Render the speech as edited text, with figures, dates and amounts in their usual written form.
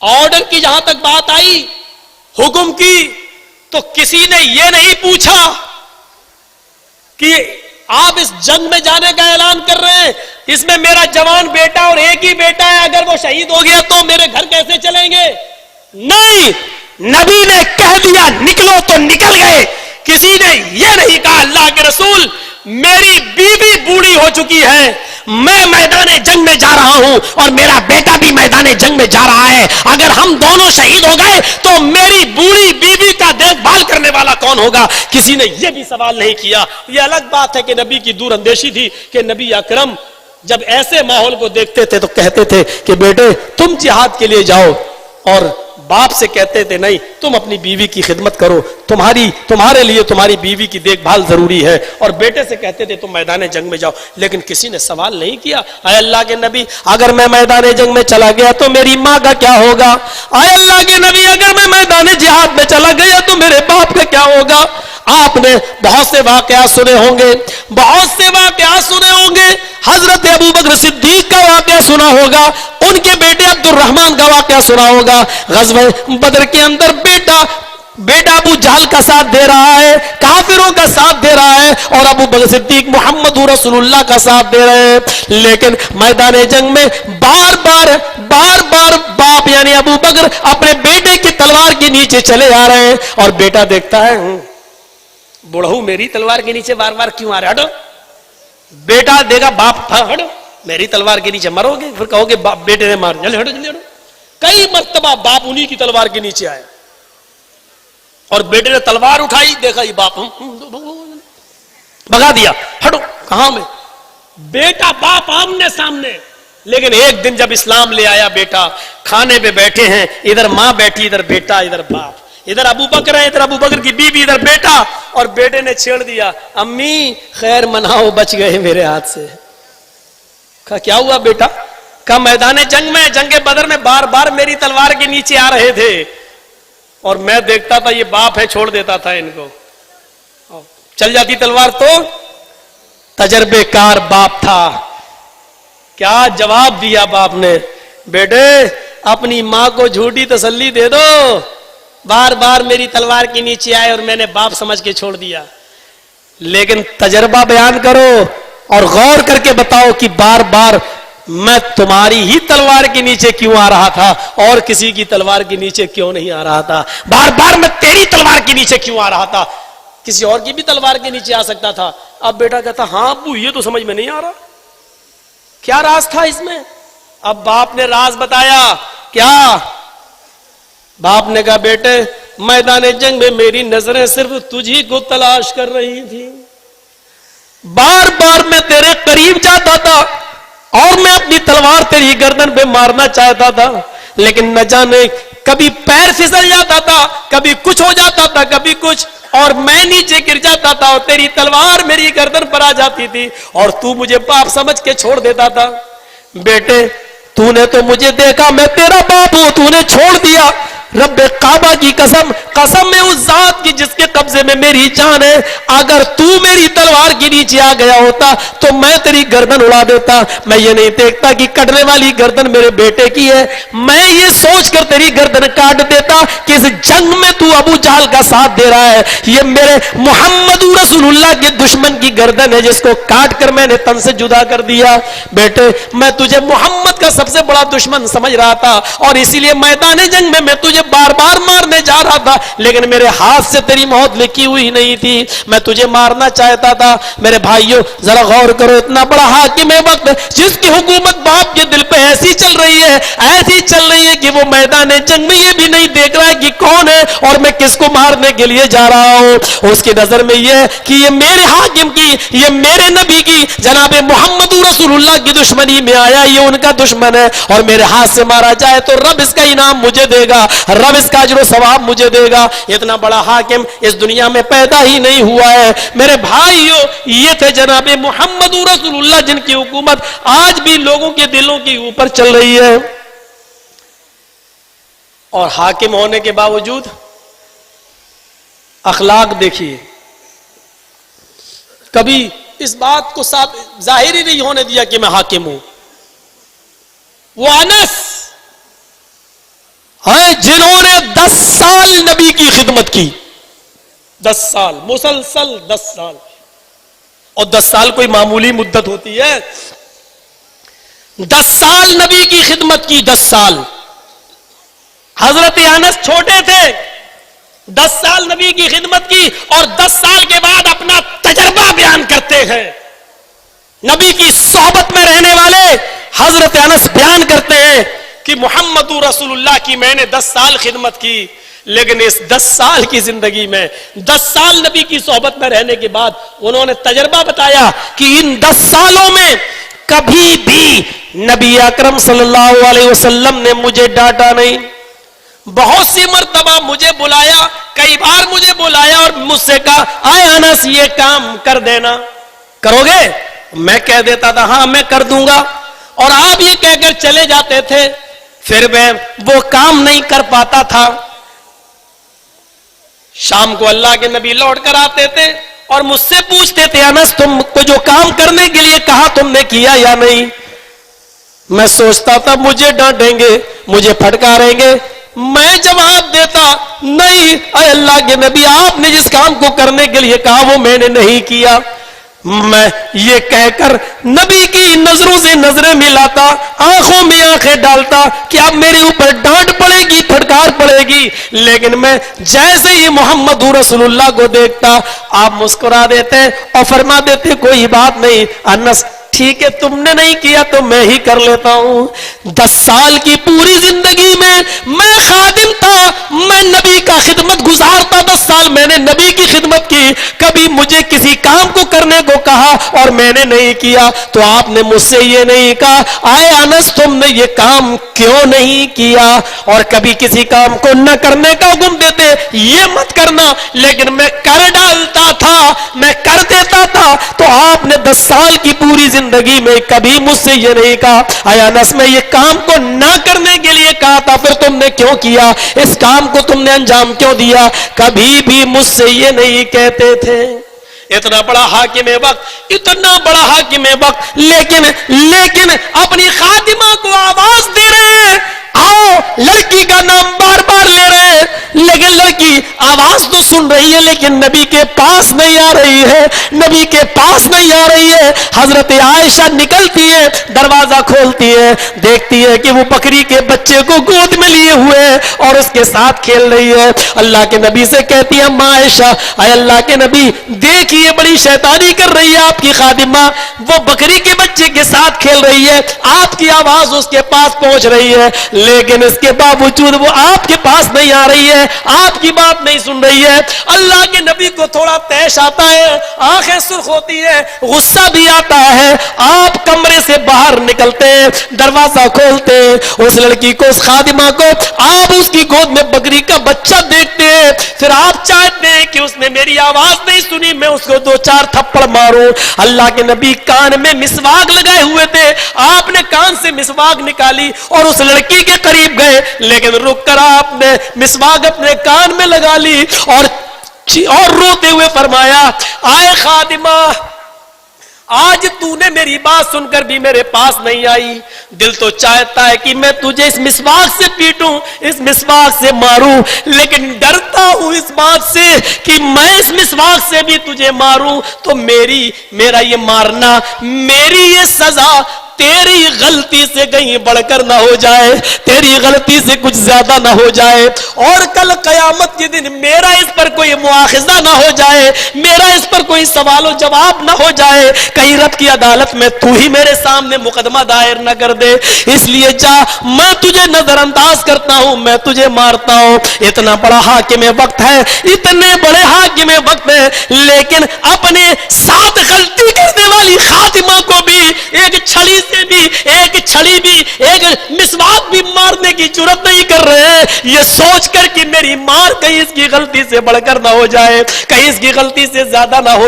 Order کی جہاں تک بات آئی، حکم کی، تو کسی نے یہ نہیں پوچھا کہ آپ اس جنگ میں جانے کا اعلان کر رہے ہیں، اس میں میرا جوان بیٹا اور ایک ہی بیٹا ہے، اگر وہ شہید ہو گیا تو میرے گھر کیسے چلیں گے؟ نہیں، نبی نے کہہ دیا نکلو تو نکل گئے. کسی نے یہ نہیں کہا اللہ کے رسول میری بیوی بوڑھی ہو چکی ہے، میں میدان جنگ میں جا رہا ہوں اور میرا بیٹا بھی میدان جنگ میں جا رہا ہے، اگر ہم دونوں شہید ہو گئے تو میری بوڑھی بیوی کا دیکھ بھال کرنے والا کون ہوگا؟ کسی نے یہ بھی سوال نہیں کیا. یہ الگ بات ہے کہ نبی کی دور اندیشی تھی کہ نبی اکرم جب ایسے ماحول کو دیکھتے تھے تو کہتے تھے کہ بیٹے تم جہاد کے لیے جاؤ، اور باپ سے کہتے تھے نہیں تم اپنی بیوی کی خدمت کرو، تمہارے لیے تمہاری بیوی کی دیکھ بھال ضروری ہے، اور بیٹے سے کہتے تھے تم میدان جنگ میں جاؤ. لیکن کسی نے سوال نہیں کیا اے اللہ کے نبی اگر میں میدان جنگ میں چلا گیا تو میری ماں کا کیا ہوگا؟ اے اللہ کے نبی اگر میں میدان جہاد میں چلا گیا تو میرے باپ کا کیا ہوگا؟ آپ نے بہت سے واقعات سنے ہوں گے، حضرت ابو بکر صدیق کا واقعہ سنا ہوگا، ان کے بیٹے عبد الرحمن کا واقعہ سنا ہوگا. غزوہ بدر کے اندر بیٹا ابو جہل کا ساتھ دے رہا ہے، کافروں کا ساتھ دے رہا ہے، اور ابو بکر صدیق محمد رسول اللہ کا ساتھ دے رہے ہیں. لیکن میدان جنگ میں بار بار باپ یعنی ابو بکر اپنے بیٹے کی تلوار کے نیچے چلے آ رہے ہیں، اور بیٹا دیکھتا ہے بڑھو میری تلوار کے نیچے بار بار کیوں آ رہا ہے؟ ہٹو. بیٹا دیکھا باپ ہٹو میری تلوار کے نیچے مرو گے، پھر کہو گے بیٹے نے مار، جلدی ہٹو. کئی مرتبہ باپ انہی کی تلوار کے نیچے آئے، اور بیٹے نے تلوار اٹھائی، دیکھا یہ باپ بھگا دیا، ہٹو. کہاں میں بیٹا باپ آمنے سامنے. لیکن ایک دن جب اسلام لے آیا بیٹا، کھانے پہ بیٹھے ہیں، ادھر ماں بیٹھی، ادھر بیٹا، ادھر باپ، ادھر ابو بکر ہے، ادھر ابو بکر کی بیوی، ادھر بیٹا، اور بیٹے نے چھیڑ دیا امی خیر مناؤ بچ گئے میرے ہاتھ سے. کہا کیا ہوا بیٹا؟ کہا میدان جنگ میں، جنگ بدر میں بار بار میری تلوار کے نیچے آ رہے تھے، اور میں دیکھتا تھا یہ باپ ہے چھوڑ دیتا تھا ان کو، چل جاتی تلوار. تو تجربے کار باپ تھا. کیا جواب دیا باپ نے؟ بیٹے اپنی ماں کو جھوٹی تسلی دے دو، بار بار میری تلوار کے نیچے آئے اور میں نے باپ سمجھ کے چھوڑ دیا. لیکن تجربہ بیان کرو اور غور کر کے بتاؤ کہ بار بار میں تمہاری ہی تلوار کے نیچے کیوں آ رہا تھا اور کسی کی تلوار کے نیچے کیوں نہیں آ رہا تھا؟ بار بار میں تیری تلوار کے نیچے کیوں آ رہا تھا؟ کسی اور کی بھی تلوار کے نیچے آ سکتا تھا. اب بیٹا کہتا ہاں ابو یہ تو سمجھ میں نہیں آ رہا، کیا راز تھا اس میں؟ اب باپ نے راز بتایا. کیا؟ باپ نے کہا بیٹے میدان جنگ میں میری نظریں صرف تجھی کو تلاش کر رہی تھی، بار بار میں تیرے قریب جاتا تھا اور میں اپنی تلوار تیری گردن پہ مارنا چاہتا تھا، لیکن نہ جانے کبھی پیر پھسل جاتا تھا، کبھی کچھ ہو جاتا تھا، کبھی کچھ، اور میں نیچے گر جاتا تھا اور تیری تلوار میری گردن پر آ جاتی تھی اور تو مجھے باپ سمجھ کے چھوڑ دیتا تھا. بیٹے تو نے تو مجھے دیکھا میں تیرا باپ ہوں، تو نے چھوڑ دیا. رب کعبہ کی قسم، قسم میں اس ذات کی جس کے قبضے میں میری جان ہے، اگر تو میری تلوار کے نیچے آ گیا ہوتا تو میں تیری گردن اڑا دیتا. میں یہ نہیں دیکھتا کہ کٹنے والی گردن میرے بیٹے کی ہے، میں یہ سوچ کر تیری گردن کاٹ دیتا کہ اس جنگ میں تو ابو جہل کا ساتھ دے رہا ہے، یہ میرے محمد رسول اللہ کے دشمن کی گردن ہے جس کو کاٹ کر میں نے تن سے جدا کر دیا. بیٹے میں تجھے محمد کا سب سے بڑا دشمن سمجھ رہا تھا، اور اسی لیے میدان جنگ میں تجھے بار بار مارنے جا رہا تھا، لیکن میرے ہاتھ سے تیری موت لکھی ہوئی نہیں تھی، میں تجھے مارنا چاہتا تھا. میرے بھائیوں ذرا غور کرو، اتنا بڑا حاکم وقت جس کی حکومت باپ کے دل پہ ایسی چل رہی ہے کہ وہ میدان جنگ میں یہ بھی نہیں دیکھ رہا ہے کہ کون ہے اور میں کس کو مارنے کے لیے جا رہا ہوں. اس کی نظر میں یہ کہ یہ میرے حاکم کی، یہ میرے نبی کی، جناب محمد رسول اللہ کی دشمنی میں آیا، یہ ان کا دشمن ہے، اور میرے ہاتھ سے مارا جائے تو رب اس کا انعام مجھے دے گا، رب اس کا اجر و ثواب مجھے دے گا. اتنا بڑا حاکم اس دنیا میں پیدا ہی نہیں ہوا ہے. میرے بھائیو یہ تھے جناب محمد رسول اللہ جن کی حکومت آج بھی لوگوں کے دلوں کے اوپر چل رہی ہے، اور حاکم ہونے کے باوجود اخلاق دیکھیے، کبھی اس بات کو ظاہر ہی نہیں ہونے دیا کہ میں حاکم ہوں. وہ انس ہیں جنہوں نے 10 سال نبی کی خدمت کی. 10 سال مسلسل 10 سال. اور 10 سال کوئی معمولی مدت ہوتی ہے؟ 10 سال نبی کی خدمت کی. 10 سال. حضرت انس چھوٹے تھے, 10 سال نبی کی خدمت کی, اور 10 سال کے بعد اپنا تجربہ بیان کرتے ہیں. نبی کی صحبت میں رہنے والے حضرت انس بیان کرتے ہیں کہ محمد رسول اللہ کی میں نے 10 سال خدمت کی, لیکن اس 10 سال کی زندگی میں 10 سال نبی کی صحبت میں رہنے کے بعد انہوں نے تجربہ بتایا کہ ان 10 سالوں میں کبھی بھی نبی اکرم صلی اللہ علیہ وسلم نے مجھے ڈانٹا نہیں. بہت سی مرتبہ مجھے بلایا, کئی بار مجھے بلایا اور مجھ سے کہا آئے انس یہ کام کر دینا, کرو گے؟ میں کہہ دیتا تھا ہاں میں کر دوں گا, اور آپ یہ کہہ کر چلے جاتے تھے, پھر میں وہ کام نہیں کر پاتا تھا. شام کو اللہ کے نبی لوٹ کر آتے تھے اور مجھ سے پوچھتے تھے انس تم کو جو کام کرنے کے لیے کہا تم نے کیا یا نہیں؟ میں سوچتا تھا مجھے ڈانٹیں گے, مجھے پھٹکاریں گے. میں جواب دیتا نہیں اے اللہ کے نبی آپ نے جس کام کو کرنے کے لیے کہا وہ میں نے نہیں کیا. میں یہ کہہ کر نبی کی نظروں سے نظریں ملاتا, آنکھوں میں آنکھیں ڈالتا کہ اب میرے اوپر ڈانٹ پڑے گی, پھٹکار پڑے گی, لیکن میں جیسے ہی محمد رسول اللہ کو دیکھتا آپ مسکرا دیتے اور فرما دیتے کوئی بات نہیں انس ٹھیک ہے تم نے نہیں کیا تو میں ہی کر لیتا ہوں. 10 سال کی پوری زندگی میں خادم تھا, میں نبی کا خدمت گزار تھا. 10 سال میں نے نبی کی خدمت کی, کبھی مجھے کسی کام کو کرنے کو کہا اور میں نے نہیں کیا تو آپ نے مجھ سے یہ نہیں کہا آئے انس تم نے یہ کام کیوں نہیں کیا, اور کبھی کسی کام کو نہ کرنے کا حکم دیتے یہ مت کرنا, لیکن میں کر ڈالتا تھا, میں کر دیتا تھا. تو آپ نے 10 سال کی پوری زندگی میں کبھی مجھ سے یہ نہیں کہا اے انس میں یہ کام کو نہ کرنے کے لیے کہا تھا پھر تم نے کیوں کیا, اس کام کو تم نے انجام کیوں دیا, کبھی بھی مجھ سے یہ نہیں کہتے تھے. اتنا بڑا حاکم وقت, اتنا بڑا حاکم وقت, لیکن اپنی خادمہ کو آواز دے رہے ہیں آؤ, لڑکی کا نام بار بار لے رہے ہیں, لیکن لڑکی آواز تو سن رہی ہے لیکن نبی کے پاس نہیں آ رہی ہے, نبی کے پاس نہیں آ رہی ہے. حضرت عائشہ نکلتی ہے, دروازہ کھولتی ہے, دیکھتی ہے کہ وہ بکری کے بچے کو گود میں لیے ہوئے اور اس کے ساتھ کھیل رہی ہے. اللہ کے نبی سے کہتی ہے اما عائشہ اے اللہ کے نبی دیکھیے بڑی شیطانی کر رہی ہے آپ کی خادمہ, وہ بکری کے بچے کے ساتھ کھیل رہی ہے, آپ کی آواز اس کے پاس پہنچ رہی ہے, لیکن اس کے باوجود وہ آپ کے پاس نہیں آ رہی ہے, آپ کی بات نہیں سن رہی ہے. اللہ کے نبی کو تھوڑا تیش آتا ہے, آنکھیں سرخ ہوتی ہے, غصہ بھی آتا ہے. آپ کمرے سے باہر نکلتے ہیں, دروازہ کھولتے ہیں, اس لڑکی کو اس خادمہ کو آپ اس کی گود میں بکری کا بچہ دیکھتے ہیں, پھر آپ چاہتے ہیں کہ اس نے میری آواز نہیں سنی میں اس کو 2-4 تھپڑ ماروں. اللہ کے نبی کان میں مسواک لگائے ہوئے تھے, آپ نے کان سے مسواک نکالی اور اس لڑکی کے قریب گئے, لیکن رک کر آپ نے مسواک اپنے کان میں لگا لی اور روتے ہوئے فرمایا آئے خادمہ آج تو نے میری بات سن کر بھی میرے پاس نہیں آئی, دل تو چاہتا ہے کہ میں تجھے اس مسواک سے پیٹوں, اس مسواک سے ماروں, لیکن ڈرتا ہوں اس بات سے کہ میں اس مسواک سے بھی تجھے ماروں تو میرا یہ مارنا, میری یہ سزا تیری غلطی سے کہیں بڑھ کر نہ ہو جائے, تیری غلطی سے کچھ زیادہ نہ ہو جائے, اور کل قیامت کے دن میرا اس پر کوئی مواخذہ نہ ہو جائے, میرا اس پر کوئی سوال و جواب نہ ہو جائے, کہیں رب کی عدالت میں تو ہی میرے سامنے مقدمہ دائر نہ کر دے, اس لیے جا میں تجھے نظر انداز کرتا ہوں, میں تجھے مارتا ہوں. اتنا بڑا حاکم وقت ہے, اتنے بڑے حاکم وقت ہے, لیکن اپنے ساتھ غلطی کرنے والی خاتمہ کو بھی ایک چھڑی سے بھی, ایک چھڑی بھی, ایک مسواک بھی مارنے کی جرات نہیں کر رہے ہیں, یہ سوچ کر کہ میری مار کہیں اس کی غلطی سے بڑھ کر نہ ہو جائے, کہیں اس کی غلطی سے زیادہ نہ ہو